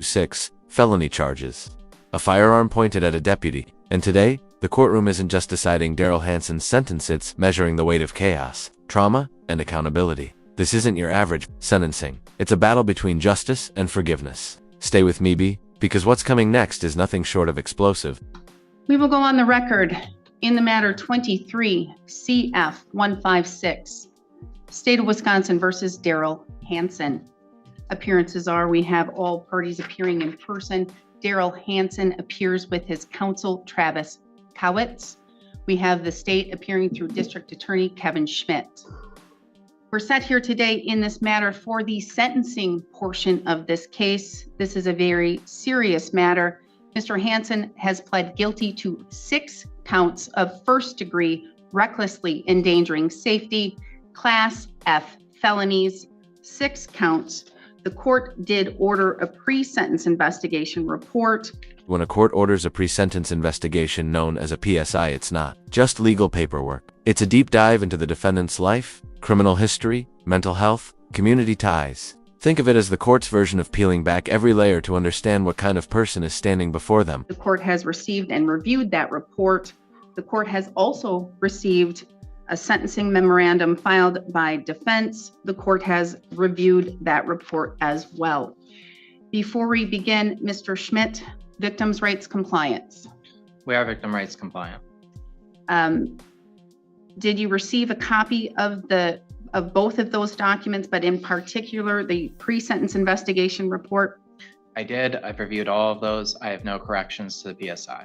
6 felony charges, a firearm pointed at a deputy, and today, the courtroom isn't just deciding Daryl Hansen's sentence, it's measuring the weight of chaos, trauma, and accountability. This isn't your average sentencing. It's a battle between justice and forgiveness. Stay with me, B, because what's coming next is nothing short of explosive. We will go on the record in the matter 23 CF 156, State of Wisconsin versus Daryl Hansen. Appearances are we have all parties appearing in person. Daryl Hansen appears with his counsel, Travis Kowitz. We have the state appearing through District Attorney Kevin Schmidt. We're set here today in this matter for the sentencing portion of this case. This is a very serious matter. Mr. Hansen has pled guilty to 6 counts of first-degree recklessly endangering safety, Class F felonies, 6 counts. The court did order a pre-sentence investigation report. When a court orders a pre-sentence investigation known as a PSI, it's not just legal paperwork. It's a deep dive into the defendant's life, criminal history, mental health, community ties. Think of it as the court's version of peeling back every layer to understand what kind of person is standing before them. The court has received and reviewed that report. The court has also received a sentencing memorandum filed by defense. The court has reviewed that report as well. Before we begin, Mr. Schmidt, victims' rights compliance. We are victim rights compliant. Did you receive a copy of both of those documents, but in particular, the pre-sentence investigation report? I did. I've reviewed all of those. I have no corrections to the PSI.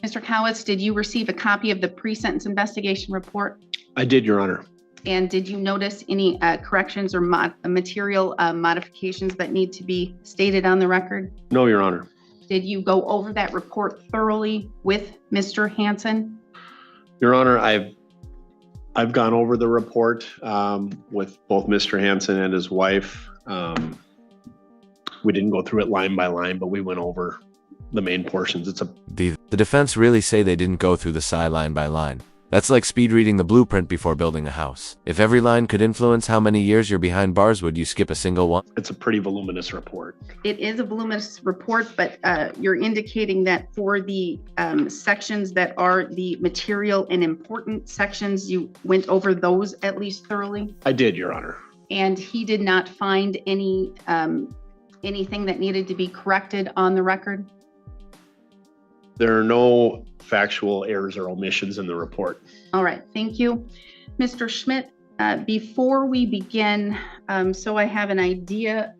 Mr. Kowitz, did you receive a copy of the pre-sentence investigation report? I did, Your Honor. And did you notice any corrections or material modifications that need to be stated on the record? No, Your Honor. Did you go over that report thoroughly with Mr. Hansen? Your Honor, I've gone over the report with both Mr. Hansen and his wife. We didn't go through it line by line, but we went over the main portions. The defense really say they didn't go through the side line by line. That's like speed reading the blueprint before building a house. If every line could influence how many years you're behind bars, would you skip a single one? It's a pretty voluminous report. It is a voluminous report, but you're indicating that for the sections that are the material and important sections, you went over those at least thoroughly? I did, Your Honor. And he did not find anything that needed to be corrected on the record? There are no factual errors or omissions in the report. All right, thank you. Mr. Schmidt, before we begin, so I have an idea,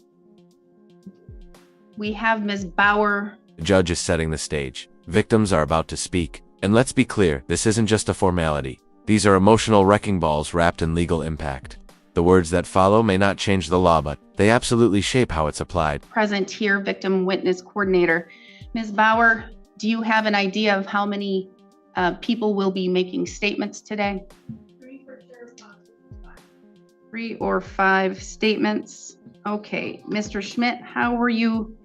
we have Ms. Bauer. The judge is setting the stage. Victims are about to speak. And let's be clear, this isn't just a formality. These are emotional wrecking balls wrapped in legal impact. The words that follow may not change the law, but they absolutely shape how it's applied. Present here, victim witness coordinator. Ms. Bauer, do you have an idea of how many people will be making statements today? 3 for sure, 5. 3 or 5 statements. Okay, Mr. Schmidt, how were you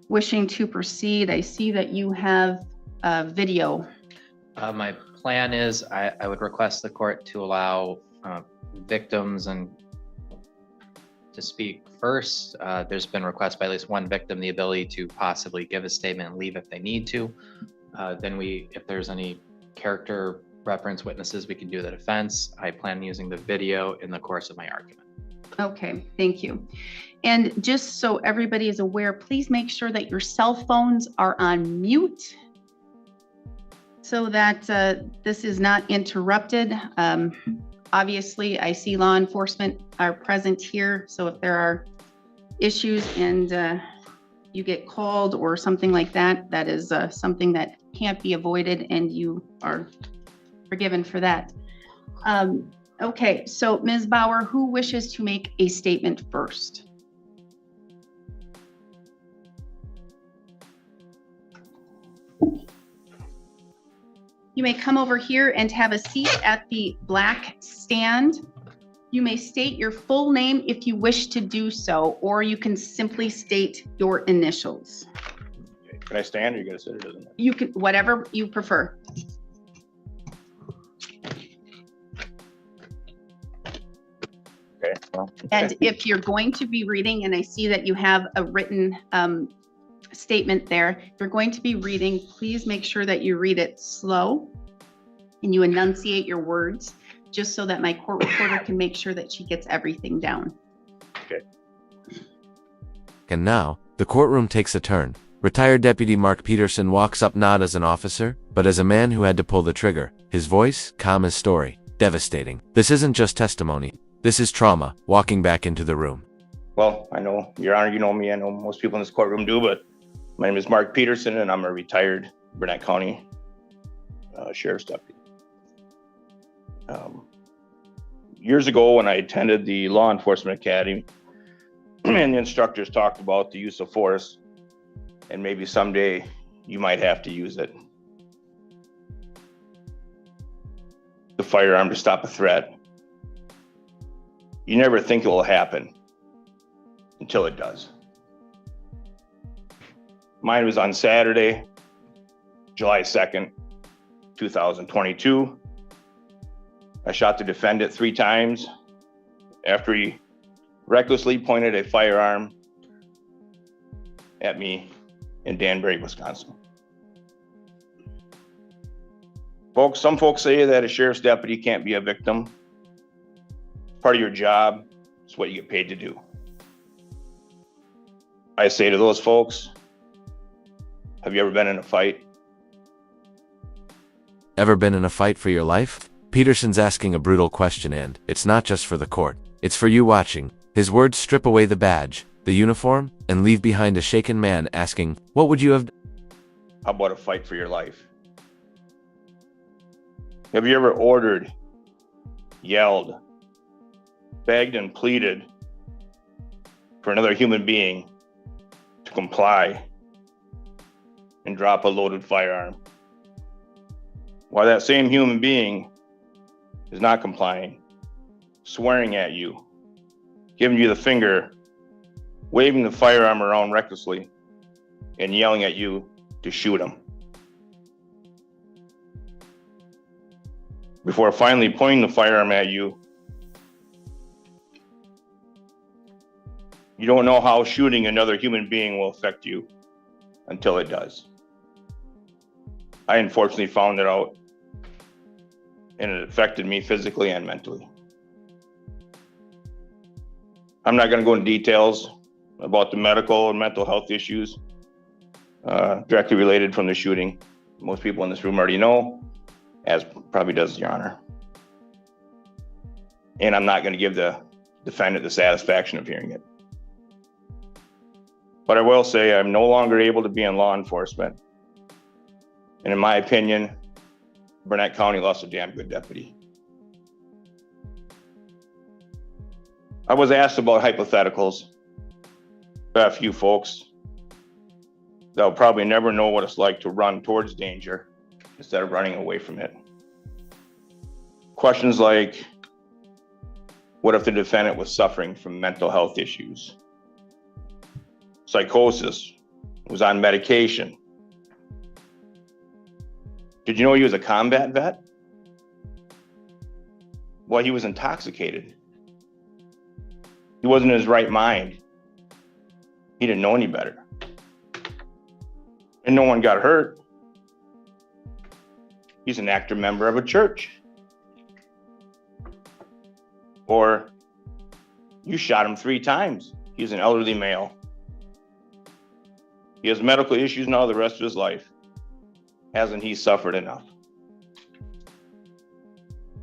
wishing to proceed? I see that you have video. My plan is I would request the court to allow victims and to speak first. There's been requests by at least one victim the ability to possibly give a statement and leave if they need to. Then if there's any character reference witnesses, we can do the defense. I plan on using the video in the course of my argument. Okay, thank you. And just so everybody is aware, please make sure that your cell phones are on mute so that this is not interrupted. Obviously, I see law enforcement are present here, so if there are issues and you get called or something like that, that is something that can't be avoided, and you are forgiven for that. Okay, so Ms. Bauer, who wishes to make a statement first? You may come over here and have a seat at the black stand. You may state your full name if you wish to do so, or you can simply state your initials. Okay. Can I stand, or you gonna sit, or doesn't it? You can, whatever you prefer. Okay. And if you're going to be reading, and I see that you have a written statement there, if you're going to be reading, please make sure that you read it slow and you enunciate your words, just so that my court reporter can make sure that she gets everything down. And now, the courtroom takes a turn. Retired Deputy Mark Peterson walks up not as an officer, but as a man who had to pull the trigger. His voice, calm as story, devastating. This isn't just testimony. This is trauma, walking back into the room. Well, I know, Your Honor, you know me. I know most people in this courtroom do, but my name is Mark Peterson, and I'm a retired Burnett County Sheriff's Deputy. Years ago, when I attended the Law Enforcement Academy, and the instructors talked about the use of force, and maybe someday you might have to use it. The firearm to stop a threat. You never think it will happen until it does. Mine was on Saturday, July 2nd, 2022. I shot the defendant 3 times after he recklessly pointed a firearm at me in Danbury, Wisconsin. Folks, some folks say that a sheriff's deputy can't be a victim. It's part of your job. It's what you get paid to do. I say to those folks, have you ever been in a fight? Ever been in a fight for your life? Peterson's asking a brutal question, and it's not just for the court. It's for you watching. His words strip away the badge, the uniform, and leave behind a shaken man asking, what would you have done? How about a fight for your life? Have you ever ordered, yelled, begged, and pleaded for another human being to comply and drop a loaded firearm, while that same human being is not complying, swearing at you, giving you the finger, waving the firearm around recklessly, and yelling at you to shoot him, before finally pointing the firearm at you? You don't know how shooting another human being will affect you until it does. I unfortunately found it out, and it affected me physically and mentally. I'm not going to go into details about the medical and mental health issues directly related from the shooting. Most people in this room already know, as probably does Your Honor. And I'm not going to give the defendant the satisfaction of hearing it. But I will say I'm no longer able to be in law enforcement. And in my opinion, Burnett County lost a damn good deputy. I was asked about hypotheticals by a few folks that will probably never know what it's like to run towards danger instead of running away from it. Questions like, what if the defendant was suffering from mental health issues, psychosis, was on medication? Did you know he was a combat vet? Well, he was intoxicated. He wasn't in his right mind. He didn't know any better. And no one got hurt. He's an active member of a church. Or you shot him 3 times. He's an elderly male. He has medical issues now the rest of his life. Hasn't he suffered enough?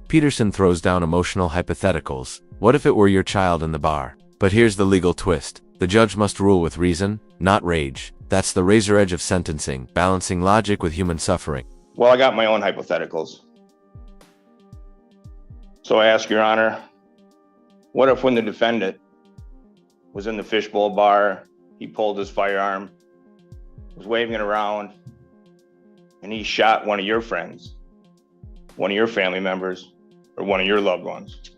Peterson throws down emotional hypotheticals. What if it were your child in the bar? But here's the legal twist. The judge must rule with reason, not rage. That's the razor edge of sentencing, balancing logic with human suffering. Well, I got my own hypotheticals. So I ask Your Honor, what if when the defendant was in the fishbowl bar, he pulled his firearm, was waving it around, and he shot one of your friends, one of your family members, or one of your loved ones?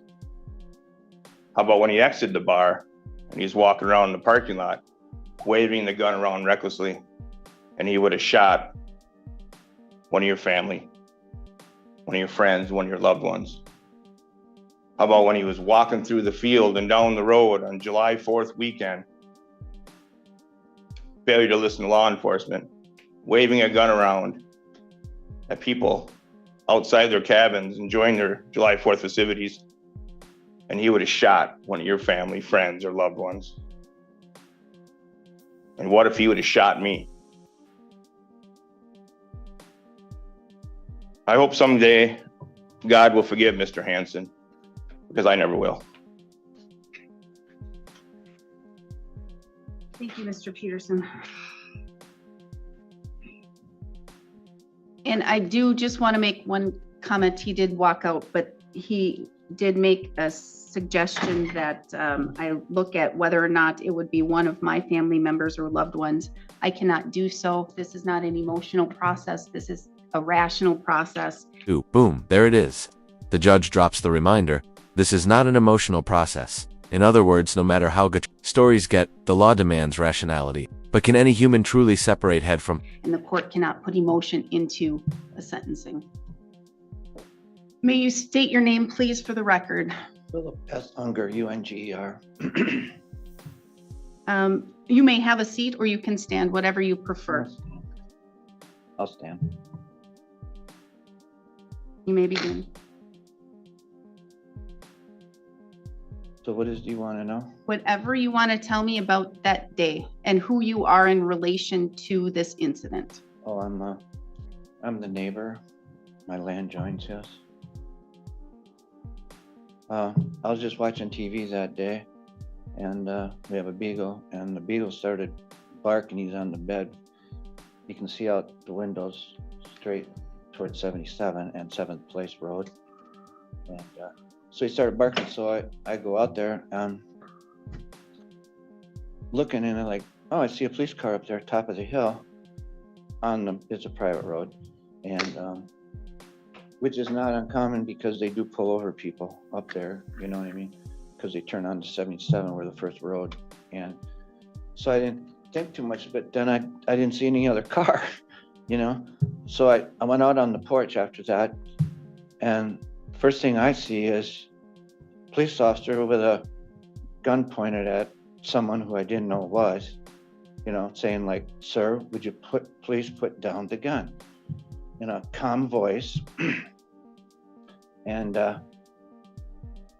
How about when he exited the bar and he's walking around the parking lot, waving the gun around recklessly, and he would have shot one of your family, one of your friends, one of your loved ones? How about when he was walking through the field and down the road on July 4th weekend? Failure to listen to law enforcement, waving a gun around at people outside their cabins enjoying their July 4th festivities, and he would have shot one of your family, friends, or loved ones. And what if he would have shot me? I hope someday God will forgive Mr. Hansen, because I never will. Thank you, Mr. Peterson. And I do just want to make one comment. He did walk out, but he did make a suggestion that I look at whether or not it would be one of my family members or loved ones. I cannot do so. This is not an emotional process. This is a rational process. Ooh, boom, there it is. The judge drops the reminder. This is not an emotional process. In other words, no matter how good stories get, the law demands rationality. But can any human truly separate head from? And the court cannot put emotion into a sentencing. May you state your name, please, for the record. Philip S. Unger, U-N-G-E-R. You may have a seat or you can stand, whatever you prefer. I'll stand. You may begin. So what do you want to know? Whatever you want to tell me about that day and who you are in relation to this incident. Oh, I'm the neighbor. My land joins us. I was just watching TV that day, and we have a beagle, and the beagle started barking. He's on the bed. You can see out the windows straight towards 77 and 7th Place Road. And so he started barking, so I go out there and looking, and I'm like, oh, I see a police car up there, top of the hill. It's a private road, and which is not uncommon because they do pull over people up there, you know what I mean? Because they turn on to 77 where the first road. And so I didn't think too much, but then I didn't see any other car, you know? So I went out on the porch after that, and first thing I see is a police officer with a gun pointed at someone who I didn't know was, you know, saying like, sir, would you please put down the gun? In a calm voice. And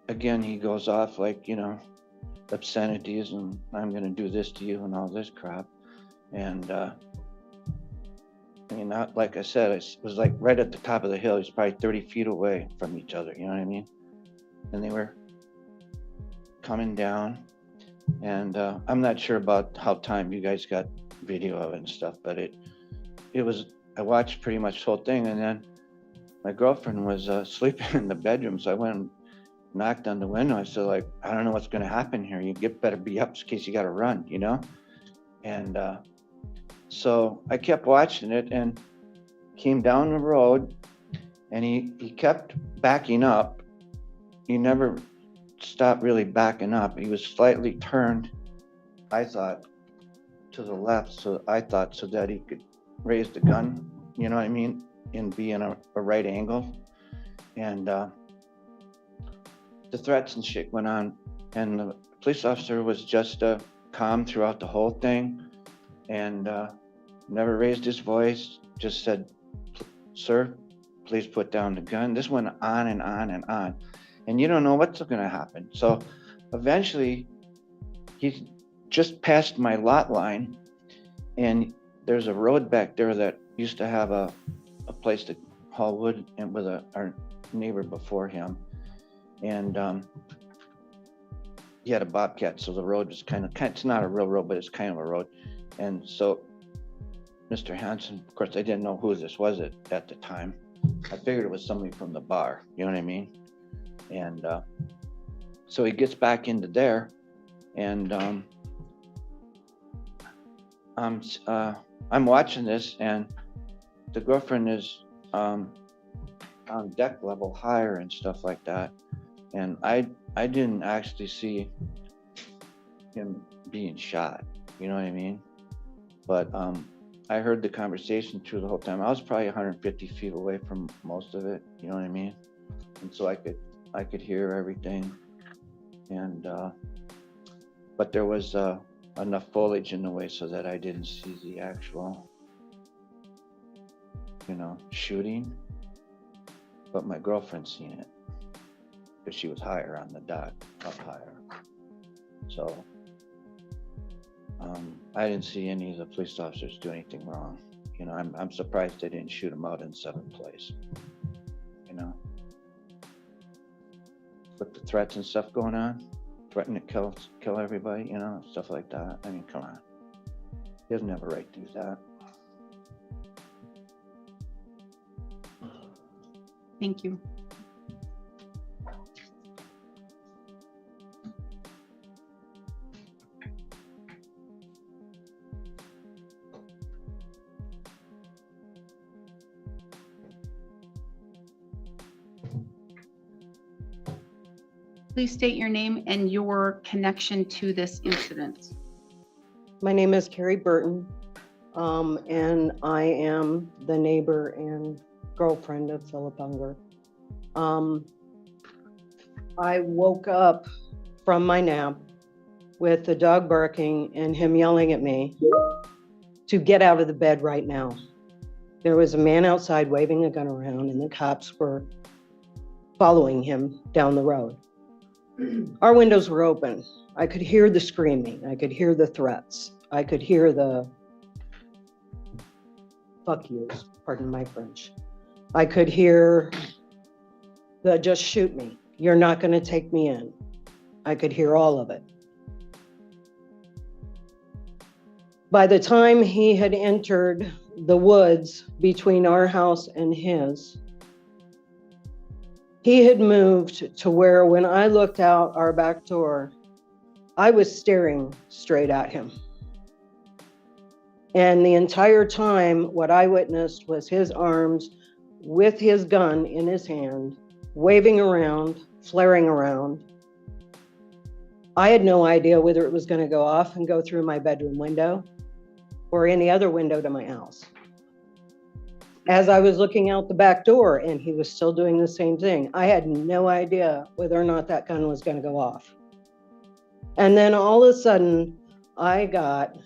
again, he goes off like, you know, obscenities and I'm gonna do this to you and all this crap. And I mean, like I said, it was like right at the top of the hill. He's probably 30 feet away from each other, you know what I mean? And they were coming down, and I'm not sure about how time you guys got video of it and stuff, but it was, I watched pretty much the whole thing, and then my girlfriend was sleeping in the bedroom, so I went and knocked on the window. I said, like, I don't know what's gonna happen here. You better be up in case you gotta run, you know? And so I kept watching it and came down the road, and he kept backing up. He never stopped really backing up. He was slightly turned, I thought, to the left, so that he could raise the gun, you know what I mean, and be in a right angle. And the threats and shit went on, and the police officer was just calm throughout the whole thing, and never raised his voice, just said, sir, please put down the gun. This went on and on and on, and you don't know what's gonna happen. So eventually he just passed my lot line, and there's a road back there that used to have a place to haul wood, and with our neighbor before him, and he had a bobcat, so the road was kind of, it's not a real road, but it's kind of a road. And so Mr. Hansen, of course, I didn't know who this was at the time. I figured it was somebody from the bar, you know what I mean? And so he gets back into there, and I'm watching this, and the girlfriend is on deck level higher and stuff like that. And I didn't actually see him being shot, you know what I mean? But I heard the conversation through the whole time. I was probably 150 feet away from most of it, you know what I mean? And so I could hear everything. And, but there was enough foliage in the way so that I didn't see the actual, shooting. But my girlfriend seen it because she was higher on the dock, up higher. So I didn't see any of the police officers do anything wrong. I'm surprised they didn't shoot him out in 7th place. With the threats and stuff going on, threatening to kill everybody, stuff like that. I mean, come on. He doesn't have a right to do that. Thank you. Please state your name and your connection to this incident. My name is Carrie Burton, and I am the neighbor and girlfriend of Philip Unger. I woke up from my nap with the dog barking and him yelling at me to get out of the bed right now. There was a man outside waving a gun around, and the cops were following him down the road. Our windows were open. I could hear the screaming. I could hear the threats. I could hear the fuck yous, pardon my French. I could hear the just shoot me. You're not going to take me in. I could hear all of it. By the time he had entered the woods between our house and his, he had moved to where when I looked out our back door, I was staring straight at him. And the entire time, what I witnessed was his arms with his gun in his hand, waving around, flaring around. I had no idea whether it was going to go off and go through my bedroom window or any other window to my house. As I was looking out the back door and he was still doing the same thing, I had no idea whether or not that gun was going to go off. And then all of a sudden, I got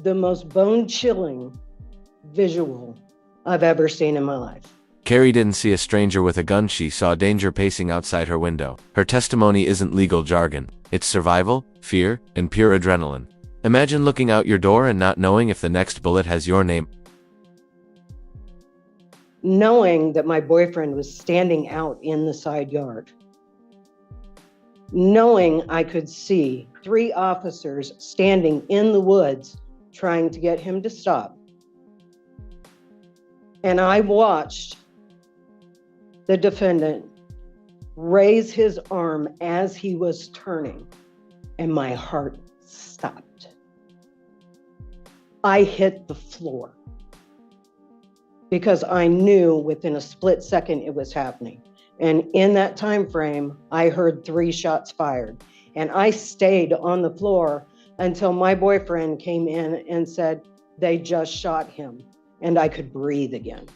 the most bone-chilling visual I've ever seen in my life. Carrie didn't see a stranger with a gun. She saw danger pacing outside her window. Her testimony isn't legal jargon. It's survival, fear, and pure adrenaline. Imagine looking out your door and not knowing if the next bullet has your name. Knowing that my boyfriend was standing out in the side yard. Knowing I could see 3 officers standing in the woods trying to get him to stop. And I watched the defendant raise his arm as he was turning, and my heart stopped. I hit the floor because I knew within a split second it was happening. And in that time frame, I heard 3 shots fired, and I stayed on the floor until my boyfriend came in and said they just shot him, and I could breathe again.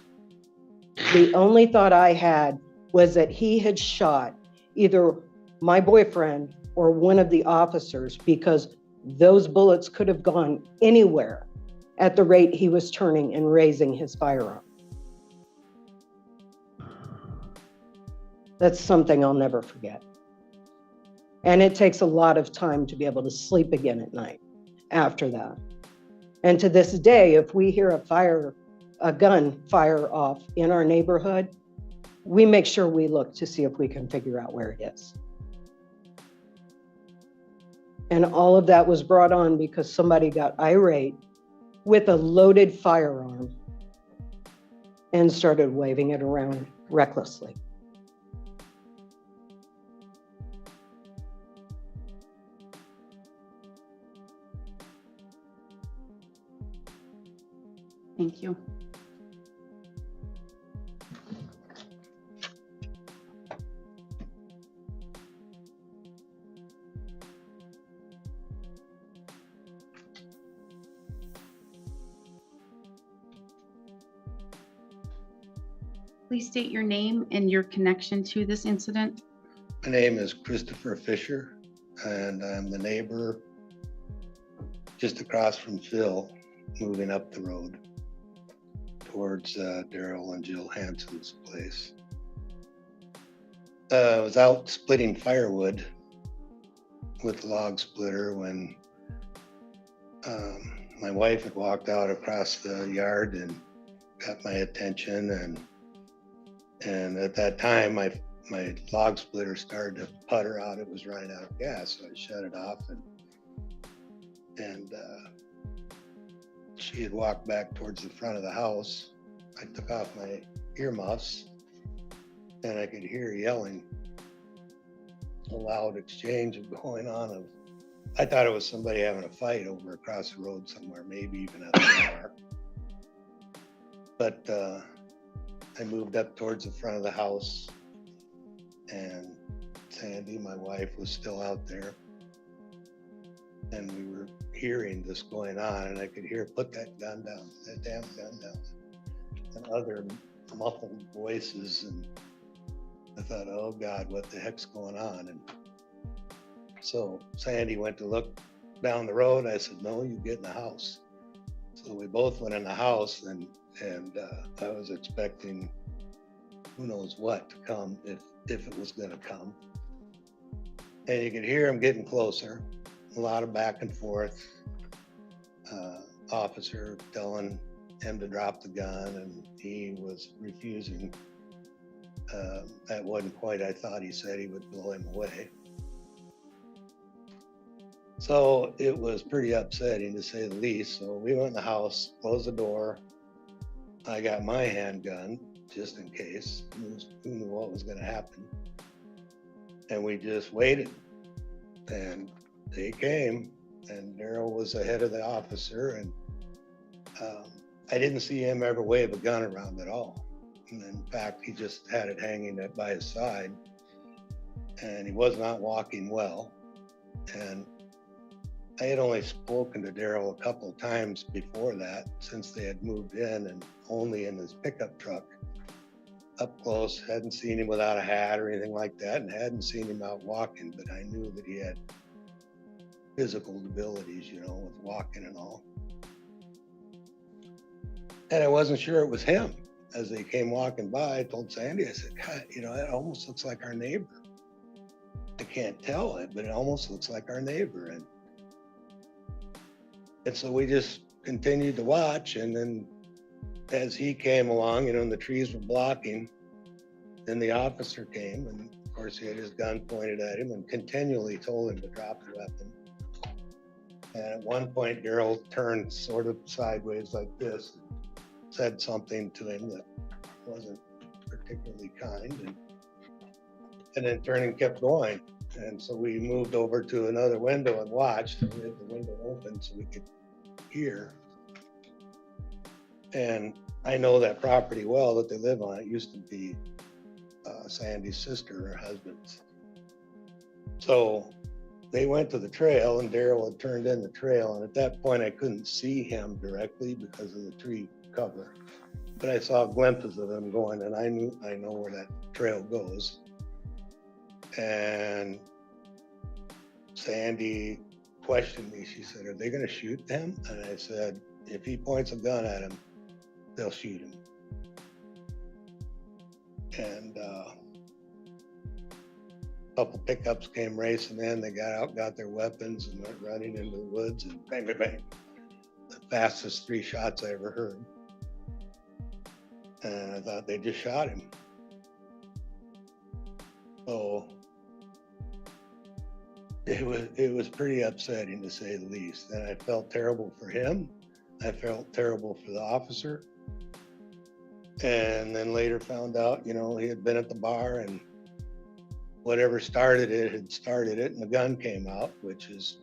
The only thought I had was that he had shot either my boyfriend or one of the officers, because those bullets could have gone anywhere at the rate he was turning and raising his firearm. That's something I'll never forget. And it takes a lot of time to be able to sleep again at night after that. And to this day, if we hear a gun fire off in our neighborhood, we make sure we look to see if we can figure out where it is. And all of that was brought on because somebody got irate with a loaded firearm and started waving it around recklessly. Thank you. Please state your name and your connection to this incident. My name is Christopher Fisher, and I'm the neighbor just across from Phil, moving up the road towards Daryl and Jill Hansen's place. I was out splitting firewood with the log splitter when my wife had walked out across the yard and got my attention, and at that time my log splitter started to putter out. It was running out of gas, so I shut it off, and she had walked back towards the front of the house. I took off my earmuffs and I could hear yelling, a loud exchange going on. I thought it was somebody having a fight over across the road somewhere, maybe even at the bar. But I moved up towards the front of the house, and Sandy, my wife, was still out there. And we were hearing this going on, and I could hear, put that gun down, that damn gun down, and other muffled voices. And I thought, oh God, what the heck's going on? And so Sandy went to look down the road. I said, no, you get in the house. So we both went in the house, and I was expecting who knows what to come, if it was gonna come. And you could hear him getting closer, a lot of back and forth. Officer telling him to drop the gun, and he was refusing. At one point, I thought he said he would blow him away. So it was pretty upsetting, to say the least. So we went in the house, closed the door. I got my handgun just in case. Who knew what was going to happen? And we just waited. And they came, and Daryl was ahead of the officer, and I didn't see him ever wave a gun around at all. And in fact, he just had it hanging by his side, and he was not walking well. And I had only spoken to Daryl a couple of times before that, since they had moved in, and only in his pickup truck. Up close, hadn't seen him without a hat or anything like that, and hadn't seen him out walking, but I knew that he had physical abilities, with walking and all. And I wasn't sure it was him. As they came walking by, I told Sandy, I said, God, it almost looks like our neighbor. I can't tell it, but it almost looks like our neighbor. And so we just continued to watch. And then as he came along, and the trees were blocking, then the officer came, and of course he had his gun pointed at him and continually told him to drop the weapon. And at one point, Daryl turned sort of sideways like this, and said something to him that wasn't particularly kind, and then turned and kept going. And so we moved over to another window and watched, and we had the window open so we could hear. And I know that property well that they live on. It used to be Sandy's sister, her husband's. So they went to the trail, and Daryl had turned in the trail. And at that point, I couldn't see him directly because of the tree cover, but I saw glimpses of him going, and I know where that trail goes. And Sandy questioned me. She said, are they going to shoot them? And I said, if he points a gun at him, they'll shoot him. And a couple pickups came racing in. They got out, got their weapons, and went running into the woods, and bang, bang, bang. The fastest 3 shots I ever heard. And I thought they just shot him. So it was pretty upsetting, to say the least. And I felt terrible for him. I felt terrible for the officer. And then later found out, he had been at the bar, and whatever started it had started it, and the gun came out, which is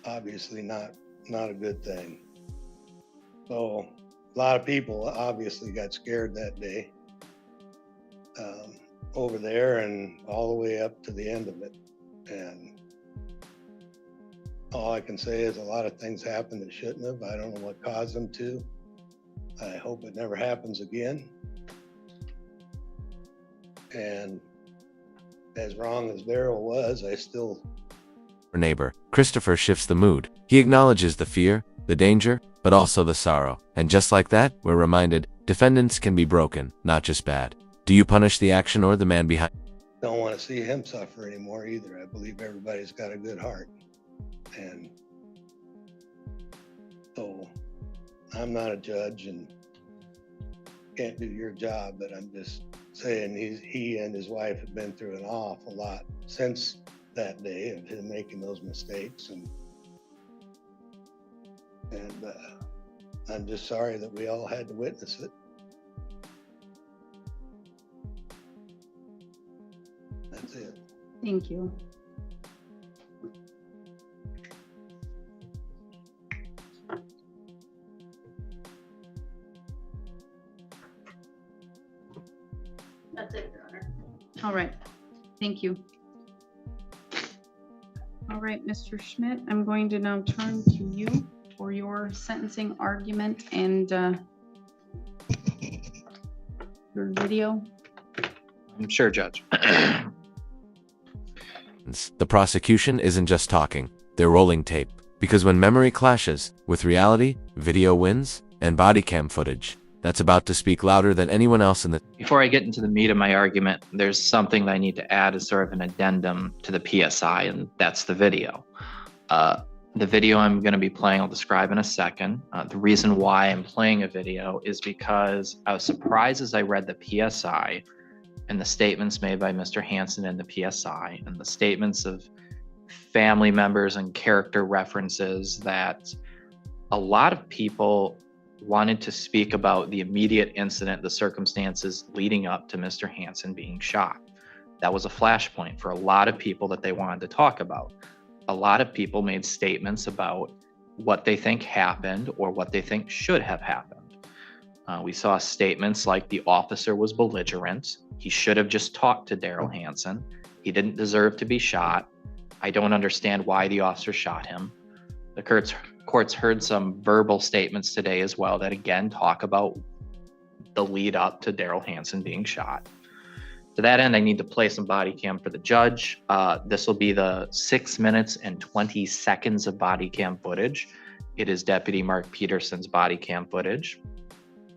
obviously not a good thing. So a lot of people obviously got scared that day over there, and all the way up to the end of it. And all I can say is a lot of things happened that shouldn't have. I don't know what caused them to. I hope it never happens again. And as wrong as Daryl was, I still, Neighbor, Christopher shifts the mood. He acknowledges the fear, the danger, but also the sorrow. And just like that, we're reminded, defendants can be broken, not just bad. Do you punish the action or the man behind? don't want to see him suffer anymore either. I believe everybody's got a good heart. And so I'm not a judge and can't do your job, but I'm just saying he and his wife have been through an awful lot since that day of him making those mistakes. And I'm just sorry that we all had to witness it. That's it. Thank you. That's it, Your Honor. All right, thank you. All right, Mr. Schmidt, I'm going to now turn to you for your sentencing argument and your video. I'm sure, Judge. The prosecution isn't just talking, they're rolling tape. Because when memory clashes with reality, video wins, and body cam footage, that's about to speak louder than anyone else in the... Before I get into the meat of my argument, there's something that I need to add as sort of an addendum to the PSI, and that's the video. The video I'm going to be playing, I'll describe in a second. The reason why I'm playing a video is because I was surprised as I read the PSI and the statements made by Mr. Hansen in the PSI and the statements of family members and character references that a lot of people wanted to speak about the immediate incident, the circumstances leading up to Mr. Hansen being shot. That was a flashpoint for a lot of people that they wanted to talk about. A lot of people made statements about what they think happened or what they think should have happened. We saw statements like the officer was belligerent. He should have just talked to Daryl Hansen. He didn't deserve to be shot. I don't understand why the officer shot him. The court's heard some verbal statements today as well that again talk about the lead up to Daryl Hansen being shot. To that end, I need to play some body cam for the judge. This will be the 6 minutes and 20 seconds of body cam footage. It is Deputy Mark Peterson's body cam footage.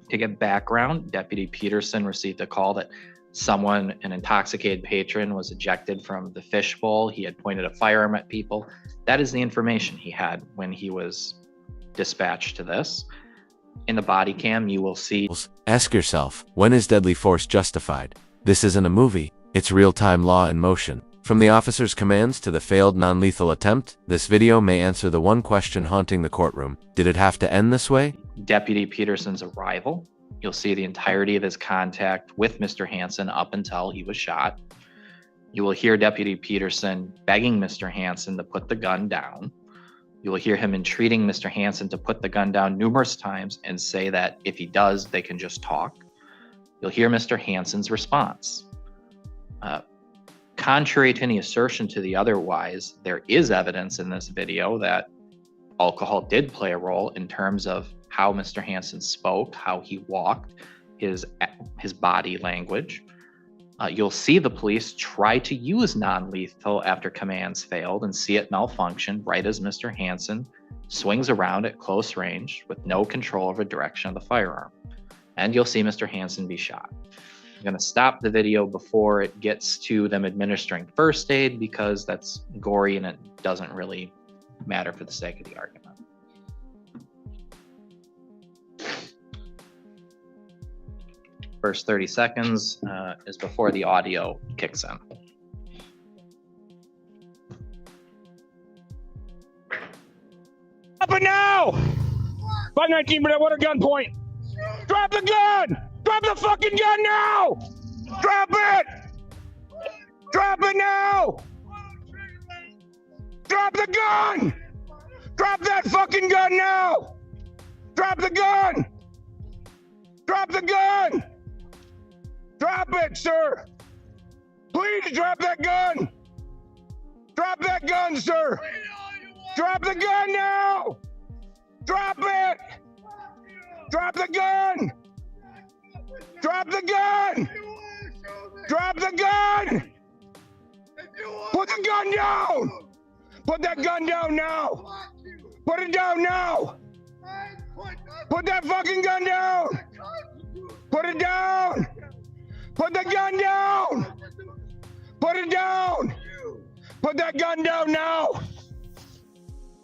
To get background, Deputy Peterson received a call that someone, an intoxicated patron, was ejected from the fishbowl. He had pointed a firearm at people. That is the information he had when he was dispatched to this. In the body cam, you will see... Ask yourself, when is deadly force justified? This isn't a movie, it's real-time law in motion. From the officer's commands to the failed non-lethal attempt, this video may answer the one question haunting the courtroom. Did it have to end this way? Deputy Peterson's arrival. You'll see the entirety of his contact with Mr. Hansen up until he was shot. You will hear Deputy Peterson begging Mr. Hansen to put the gun down. You will hear him entreating Mr. Hansen to put the gun down numerous times and say that if he does, they can just talk. You'll hear Mr. Hansen's response. Contrary to any assertion to the otherwise, there is evidence in this video that alcohol did play a role in terms of how Mr. Hansen spoke, how he walked, his body language. You'll see the police try to use non-lethal after commands failed and see it malfunction right as Mr. Hansen swings around at close range with no control over the direction of the firearm. And you'll see Mr. Hansen be shot. I'm going to stop the video before it gets to them administering first aid because that's gory and it doesn't really matter for the sake of the argument. First 30 seconds is before the audio kicks in. Drop it now! 519, but what a gunpoint! Drop the gun! Drop the fucking gun now! Drop it! Drop it now! Drop the gun! Drop that fucking gun now! Drop the gun! Drop the gun! Drop it, sir! Please drop that gun! Drop that gun, sir! Drop the gun now! Drop it! Drop the gun! Drop the gun! Drop the gun! Put the gun down! Put that gun down now! Put it down now! Put that fucking gun down! Put it down! Put the gun down! Put it down! Put that gun down now!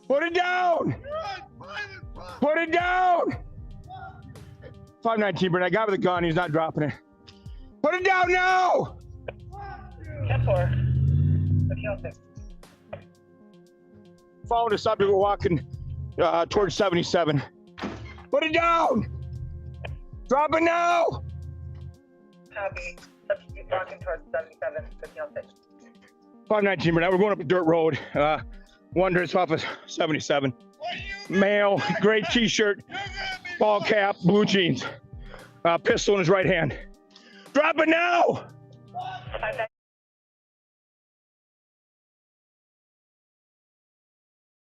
Put it down! Put it down! 519, Brent, I got with the gun, he's not dropping it. Put it down now! 10-4. Following us up, we're walking towards 77. Put it down! Drop it now! Copy. Substitute walking towards 77. 519, Brent, we're going up a dirt road. Wonders off of 77. Male, gray t-shirt, ball cap, blue jeans. Pistol in his right hand. Drop it now! 519.